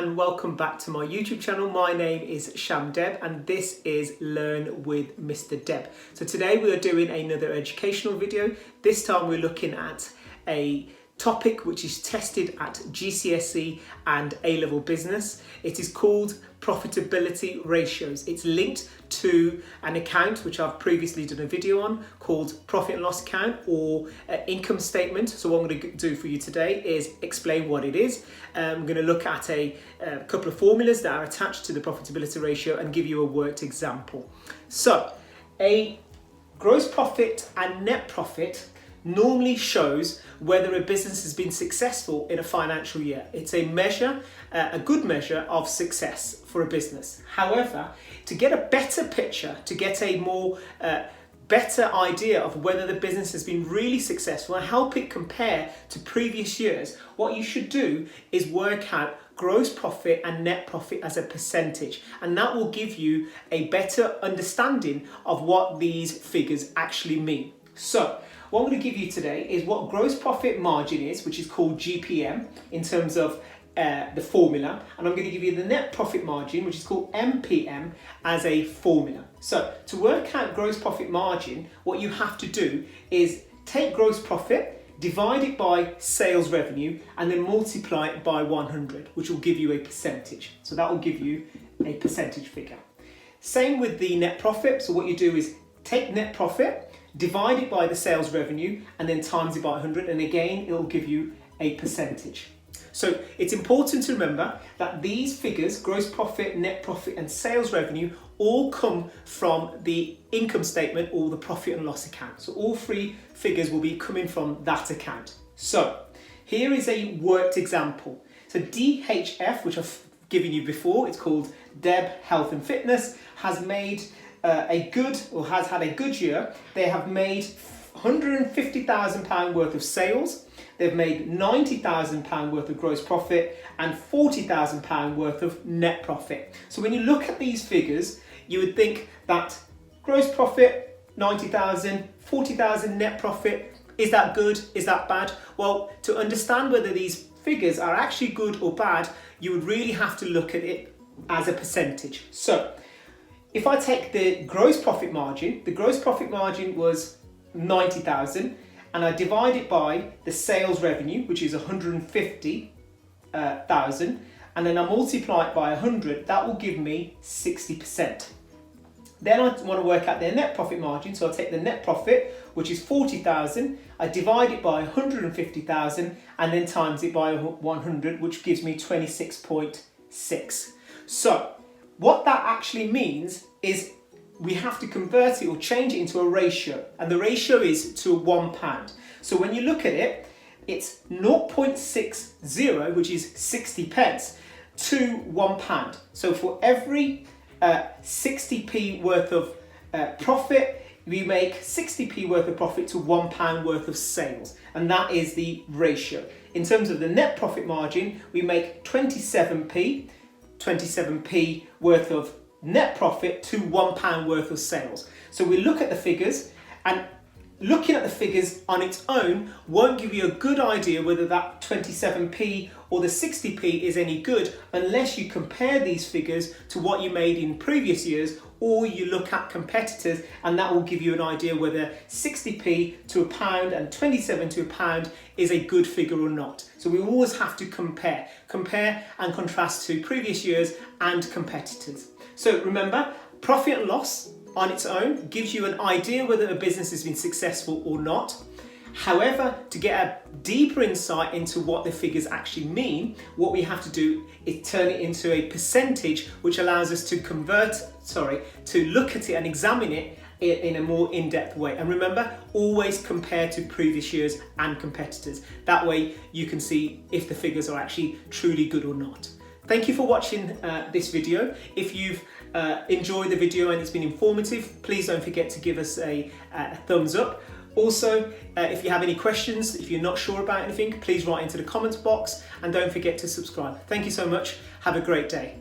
and welcome back to my YouTube channel. My name is Deb and this is Learn with Mr. Deb. So today we are doing another educational video. This time we're looking at a topic which is tested at GCSE and A-Level Business. It is called Profitability Ratios. It's linked to an account which I've previously done a video on called Profit and Loss Account or Income Statement. So what I'm going to do for you today is explain what it is. I'm going to look at a couple of formulas that are attached to the profitability ratio and give you a worked example. So a gross profit and net profit normally shows whether a business has been successful in a financial year. It's a measure, a good measure of success for a business. However, to get a better picture, to get a more better idea of whether the business has been really successful and help it compare to previous years, what you should do is work out gross profit and net profit as a percentage, and that will give you a better understanding of what these figures actually mean. So what I'm going to give you today is what gross profit margin is, which is called GPM in terms of the formula, and I'm going to give you the net profit margin, which is called MPM, as a formula. So to work out gross profit margin, what you have to do is take gross profit, divide it by sales revenue, and then multiply it by 100, which will give you a percentage. So that will give you a percentage figure. Same with the net profit. So what you do is take net profit, divide it by the sales revenue, and then times it by 100, and again it will give you a percentage. So it's important to remember that these figures, gross profit, net profit and sales revenue, all come from the income statement or the profit and loss account. So all three figures will be coming from that account. So here is a worked example. So DHF, which I've given you before, it's called Deb Health and Fitness, has made has had a good year. They have made £150,000 worth of sales. They've made £90,000 worth of gross profit and £40,000 worth of net profit. So when you look at these figures, you would think that gross profit, 90,000, 40,000 net profit, is that good? Is that bad? Well, to understand whether these figures are actually good or bad, you would really have to look at it as a percentage. So if I take the gross profit margin, the gross profit margin was 90,000, and I divide it by the sales revenue, which is 150,000, and then I multiply it by 100, that will give me 60%. Then I want to work out their net profit margin, so I'll take the net profit, which is 40,000, I divide it by 150,000, and then times it by 100, which gives me 26.6. So what that actually means is we have to convert it or change it into a ratio, and the ratio is to £1. So when you look at it, it's 0.60, which is 60 pence, to £1. So for every 60p worth of profit, we make 60p worth of profit to £1 worth of sales, and that is the ratio. In terms of the net profit margin, we make 27p worth of net profit to £1 worth of sales. So we look at the figures, and looking at the figures on its own won't give you a good idea whether that 27p or the 60p is any good unless you compare these figures to what you made in previous years, or you look at competitors, and that will give you an idea whether 60p to £1 and 27 to £1 is a good figure or not. So we always have to compare and contrast to previous years and competitors. So remember, profit and loss on its own gives you an idea whether a business has been successful or not. However, to get a deeper insight into what the figures actually mean, what we have to do is turn it into a percentage, which allows us to to look at it and examine it in a more in-depth way. And remember, always compare to previous years and competitors. That way you can see if the figures are actually truly good or not. Thank you for watching this video. If you've enjoyed the video and it's been informative, please don't forget to give us a thumbs up. Also, if you have any questions, if you're not sure about anything, please write into the comments box, and don't forget to subscribe. Thank you so much. Have a great day.